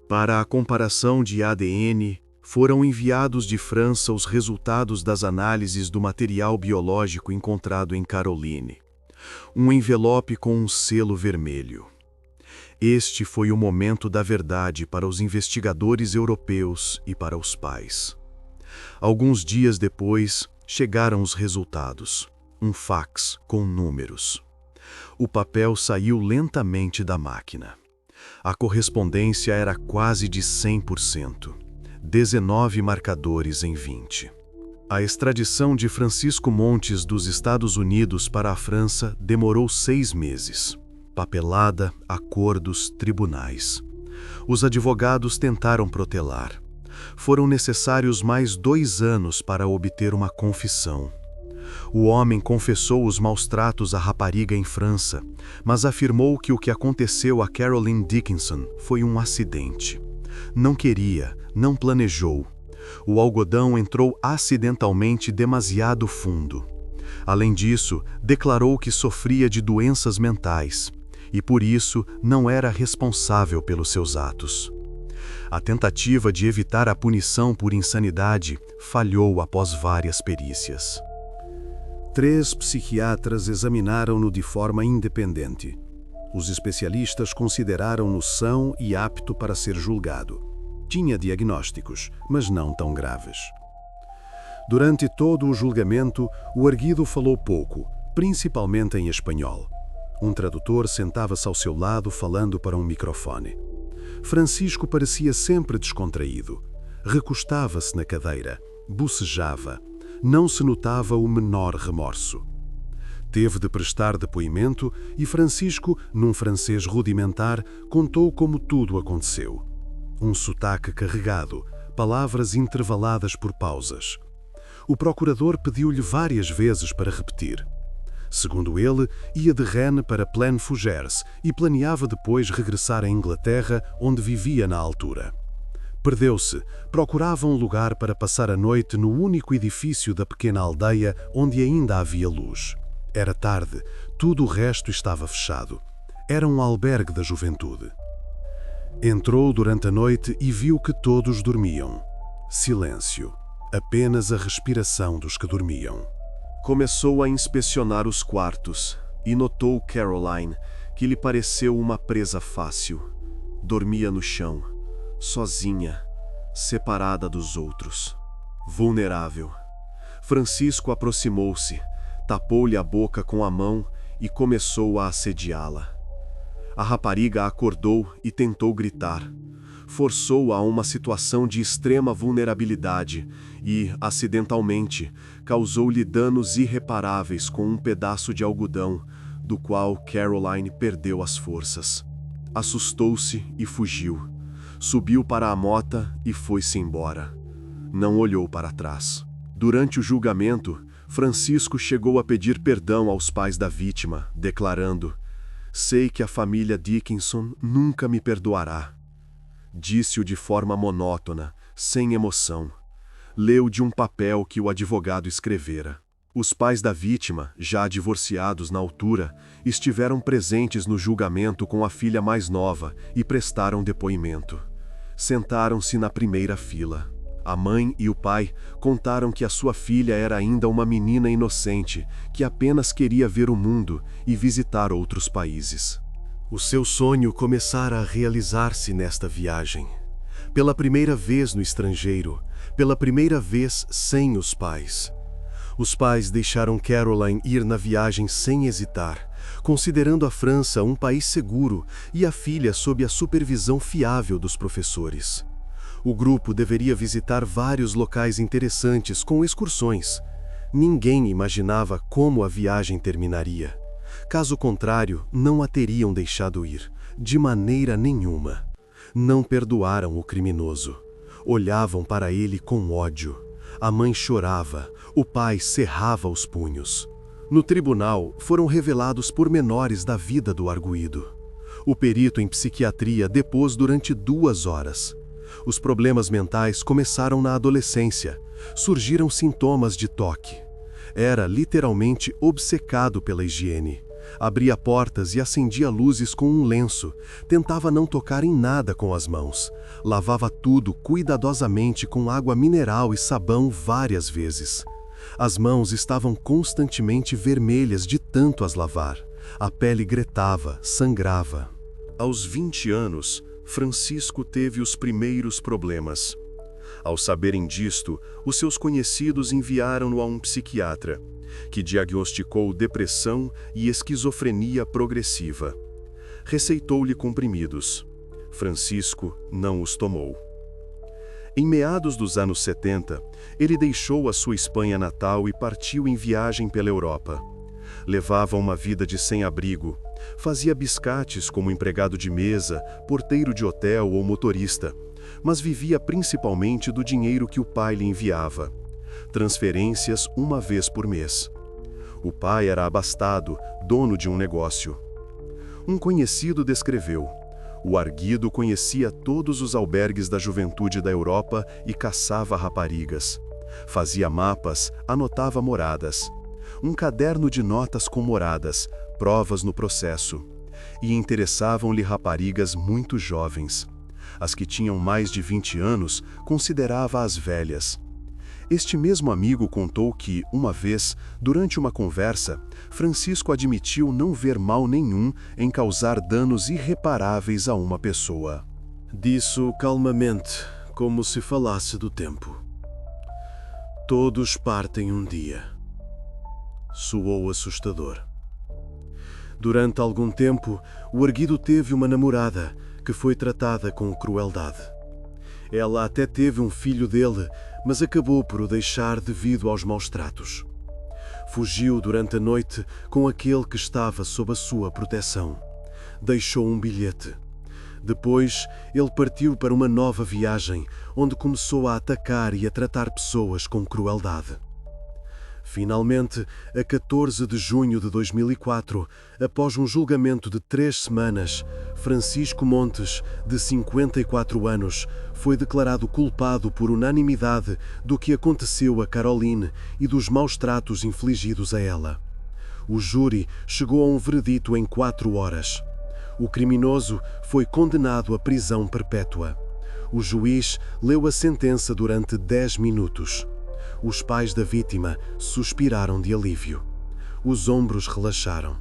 Speaker 2: Para a comparação de ADN, foram enviados de França os resultados das análises do material biológico encontrado em Caroline. Um envelope com um selo vermelho. Este foi o momento da verdade para os investigadores europeus e para os pais. Alguns dias depois, chegaram os resultados. Um fax com números. O papel saiu lentamente da máquina. A correspondência era quase de 100%. 19 marcadores em 20. A extradição de Francisco Montes dos Estados Unidos para a França demorou 6 meses. Papelada, acordos, tribunais. Os advogados tentaram protelar. Foram necessários mais 2 anos para obter uma confissão. O homem confessou os maus-tratos à rapariga em França, mas afirmou que o que aconteceu a Caroline Dickinson foi um acidente. Não queria, não planejou. O algodão entrou acidentalmente demasiado fundo. Além disso, declarou que sofria de doenças mentais e, por isso, não era responsável pelos seus atos. A tentativa de evitar a punição por insanidade falhou após várias perícias.
Speaker 3: 3 psiquiatras examinaram-no de forma independente. Os especialistas consideraram-no são e apto para ser julgado. Tinha diagnósticos, mas não tão graves. Durante todo o julgamento, o arguido falou pouco, principalmente em espanhol. Um tradutor sentava-se ao seu lado falando para um microfone. Francisco parecia sempre descontraído. Recostava-se na cadeira, bocejava. Não se notava o menor remorso. Teve de prestar depoimento e Francisco, num francês rudimentar, contou como tudo aconteceu. Um sotaque carregado, palavras intervaladas por pausas. O procurador pediu-lhe várias vezes para repetir. Segundo ele, ia de Rennes para Plaine-Fougères e planeava depois regressar à Inglaterra, onde vivia na altura. Perdeu-se, procurava um lugar para passar a noite no único edifício da pequena aldeia onde ainda havia luz. Era tarde, tudo o resto estava fechado. Era um albergue da juventude. Entrou durante a noite e viu que todos dormiam. Silêncio, apenas a respiração dos que dormiam.
Speaker 2: Começou a inspecionar os quartos e notou Caroline, que lhe pareceu uma presa fácil. Dormia no chão. Sozinha, separada dos outros, vulnerável. Francisco aproximou-se, tapou-lhe a boca com a mão e começou a assediá-la. A rapariga acordou e tentou gritar. Forçou-a a uma situação de extrema vulnerabilidade e, acidentalmente, causou-lhe danos irreparáveis com um pedaço de algodão, do qual Caroline perdeu as forças. Assustou-se e fugiu. Subiu para a mota e foi-se embora. Não olhou para trás. Durante o julgamento, Francisco chegou a pedir perdão aos pais da vítima, declarando: "Sei que a família Dickinson nunca me perdoará." Disse-o de forma monótona, sem emoção. Leu de um papel que o advogado escrevera. Os pais da vítima, já divorciados na altura, estiveram presentes no julgamento com a filha mais nova e prestaram depoimento. Sentaram-se na primeira fila.
Speaker 1: A mãe e o pai contaram que a sua filha era ainda uma menina inocente, que apenas queria ver o mundo e visitar outros países. O seu sonho começara a realizar-se nesta viagem. Pela primeira vez no estrangeiro, pela primeira vez sem os pais. Os pais deixaram Caroline ir na viagem sem hesitar, considerando a França um país seguro e a filha sob a supervisão fiável dos professores. O grupo deveria visitar vários locais interessantes com excursões. Ninguém imaginava como a viagem terminaria. Caso contrário, não a teriam deixado ir, de maneira nenhuma. Não perdoaram o criminoso. Olhavam para ele com ódio. A mãe chorava, o pai cerrava os punhos. No tribunal, foram revelados pormenores da vida do arguido. O perito em psiquiatria depôs durante 2 horas. Os problemas mentais começaram na adolescência. Surgiram sintomas de toque. Era literalmente obcecado pela higiene. Abria portas e acendia luzes com um lenço. Tentava não tocar em nada com as mãos. Lavava tudo cuidadosamente com água mineral e sabão várias vezes. As mãos estavam constantemente vermelhas de tanto as lavar. A pele gretava, sangrava. Aos 20 anos, Francisco teve os primeiros problemas. Ao saberem disto, os seus conhecidos enviaram-no a um psiquiatra, que diagnosticou depressão e esquizofrenia progressiva. Receitou-lhe comprimidos. Francisco não os tomou. Em meados dos anos 70, ele deixou a sua Espanha natal e partiu em viagem pela Europa. Levava uma vida de sem-abrigo, fazia biscates como empregado de mesa, porteiro de hotel ou motorista, mas vivia principalmente do dinheiro que o pai lhe enviava. Transferências 1 vez por mês. O pai era abastado, dono de um negócio. Um conhecido descreveu: o arguido conhecia todos os albergues da juventude da Europa e caçava raparigas. Fazia mapas, anotava moradas. Um caderno de notas com moradas, provas no processo. E interessavam-lhe raparigas muito jovens. As que tinham mais de 20 anos, considerava-as velhas. Este mesmo amigo contou que, uma vez, durante uma conversa, Francisco admitiu não ver mal nenhum em causar danos irreparáveis a uma pessoa. Disse calmamente, como se falasse do tempo. Todos partem um dia. Soou assustador. Durante algum tempo, o arguido teve uma namorada que foi tratada com crueldade. Ela até teve um filho dele, mas acabou por o deixar devido aos maus tratos. Fugiu durante a noite com aquele que estava sob a sua proteção. Deixou um bilhete. Depois, ele partiu para uma nova viagem, onde começou a atacar e a tratar pessoas com crueldade. Finalmente, a 14 de junho de 2004, após um julgamento de 3 semanas, Francisco Montes, de 54 anos, foi declarado culpado por unanimidade do que aconteceu a Caroline e dos maus tratos infligidos a ela. O júri chegou a um veredito em 4 horas. O criminoso foi condenado à prisão perpétua. O juiz leu a sentença durante 10 minutos. Os pais da vítima suspiraram de alívio. Os ombros relaxaram.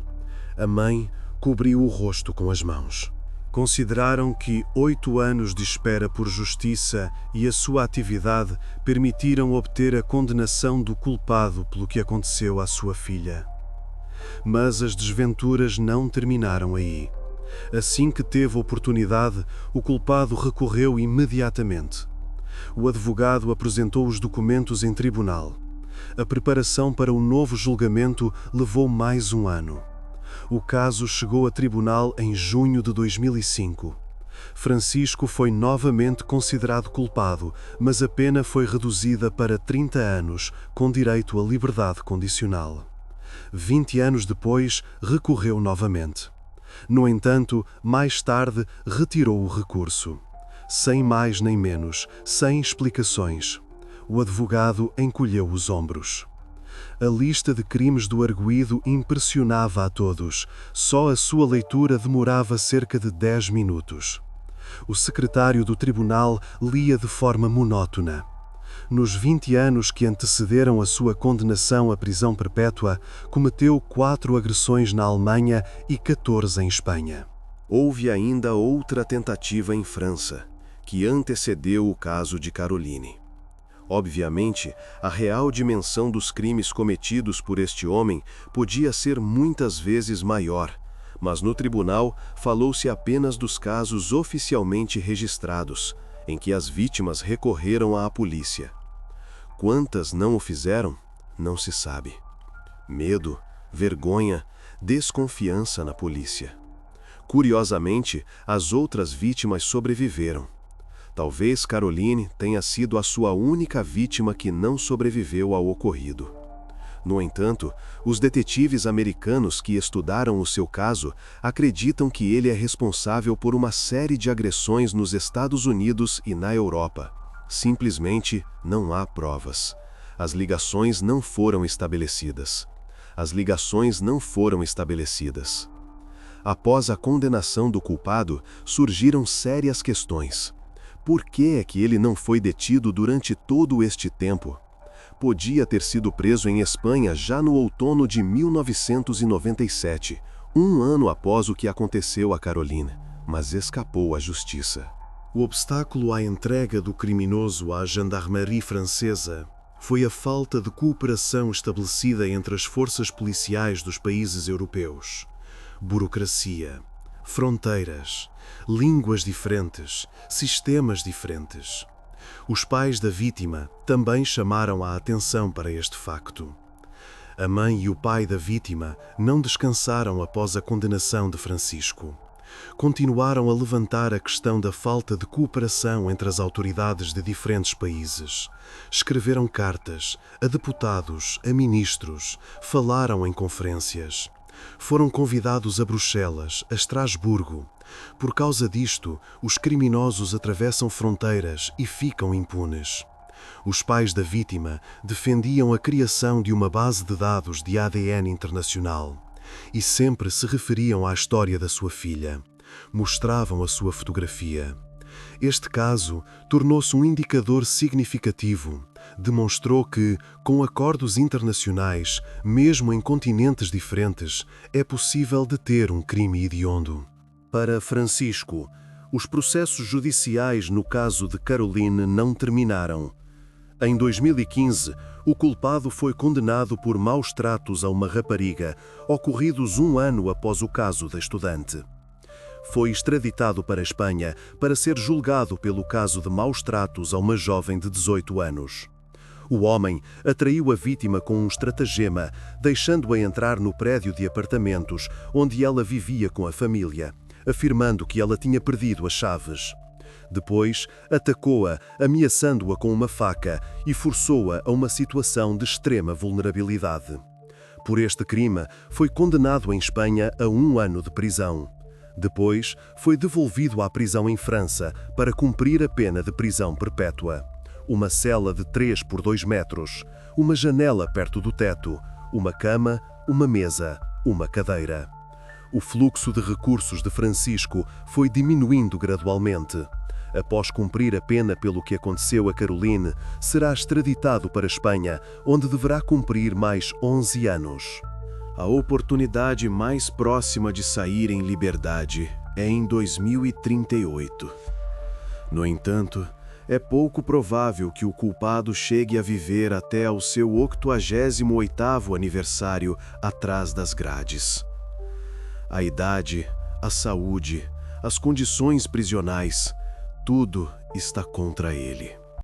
Speaker 1: A mãe cobriu o rosto com as mãos. Consideraram que 8 anos de espera por justiça e a sua atividade permitiram obter a condenação do culpado pelo que aconteceu à sua filha. Mas as desventuras não terminaram aí. Assim que teve oportunidade, o culpado recorreu imediatamente. O advogado apresentou os documentos em tribunal. A preparação para o novo julgamento levou mais um ano. O caso chegou a tribunal em junho de 2005. Francisco foi novamente considerado culpado, mas a pena foi reduzida para 30 anos, com direito à liberdade condicional. 20 anos depois, recorreu novamente. No entanto, mais tarde, retirou o recurso. Sem mais nem menos, sem explicações. O advogado encolheu os ombros. A lista de crimes do arguido impressionava a todos. Só a sua leitura demorava cerca de 10 minutos. O secretário do tribunal lia de forma monótona.
Speaker 3: Nos 20 anos que antecederam a sua condenação à prisão perpétua, cometeu 4 agressões na Alemanha e 14 em Espanha.
Speaker 1: Houve ainda outra tentativa em França, que antecedeu o caso de Caroline. Obviamente, a real dimensão dos crimes cometidos por este homem podia ser muitas vezes maior, mas no tribunal falou-se apenas dos casos oficialmente registrados, em que as vítimas recorreram à polícia. Quantas não o fizeram, não se sabe. Medo, vergonha, desconfiança na polícia. Curiosamente, as outras vítimas sobreviveram. Talvez Caroline tenha sido a sua única vítima que não sobreviveu ao ocorrido. No entanto, os detetives americanos que estudaram o seu caso acreditam que ele é responsável por uma série de agressões nos Estados Unidos e na Europa. Simplesmente não há provas. As ligações não foram estabelecidas. Após a condenação do culpado, surgiram sérias questões. Por que é que ele não foi detido durante todo este tempo? Podia ter sido preso em Espanha já no outono de 1997, um ano após o que aconteceu a Caroline, mas escapou à justiça.
Speaker 3: O obstáculo à entrega do criminoso à gendarmerie francesa foi a falta de cooperação estabelecida entre as forças policiais dos países europeus. Burocracia, fronteiras, línguas diferentes, sistemas diferentes. Os pais da vítima também chamaram a atenção para este facto. A mãe e o pai da vítima não descansaram após a condenação de Francisco. Continuaram a levantar a questão da falta de cooperação entre as autoridades de diferentes países. Escreveram cartas a deputados, a ministros, falaram em conferências. Foram convidados a Bruxelas, a Estrasburgo. Por causa disto, os criminosos atravessam fronteiras e ficam impunes. Os pais da vítima defendiam a criação de uma base de dados de ADN internacional e sempre se referiam à história da sua filha. Mostravam a sua fotografia. Este caso tornou-se um indicador significativo. Demonstrou que, com acordos internacionais, mesmo em continentes diferentes, é possível deter um crime hediondo. Para Francisco, os processos judiciais no caso de Caroline não terminaram. Em 2015, o culpado foi condenado por maus tratos a uma rapariga, ocorridos um ano após o caso da estudante. Foi extraditado para a Espanha para ser julgado pelo caso de maus tratos a uma jovem de 18 anos. O homem atraiu a vítima com um estratagema, deixando-a entrar no prédio de apartamentos onde ela vivia com a família, afirmando que ela tinha perdido as chaves. Depois, atacou-a, ameaçando-a com uma faca e forçou-a a uma situação de extrema vulnerabilidade. Por este crime, foi condenado em Espanha a 1 ano de prisão. Depois, foi devolvido à prisão em França para cumprir a pena de prisão perpétua. Uma cela de 3 por 2 metros, uma janela perto do teto, uma cama, uma mesa, uma cadeira. O fluxo de recursos de Francisco foi diminuindo gradualmente. Após cumprir a pena pelo que aconteceu a Caroline, será extraditado para a Espanha, onde deverá cumprir mais 11 anos.
Speaker 1: A oportunidade mais próxima de sair em liberdade é em 2038. No entanto, é pouco provável que o culpado chegue a viver até ao seu 88º aniversário atrás das grades. A idade, a saúde, as condições prisionais, tudo está contra ele.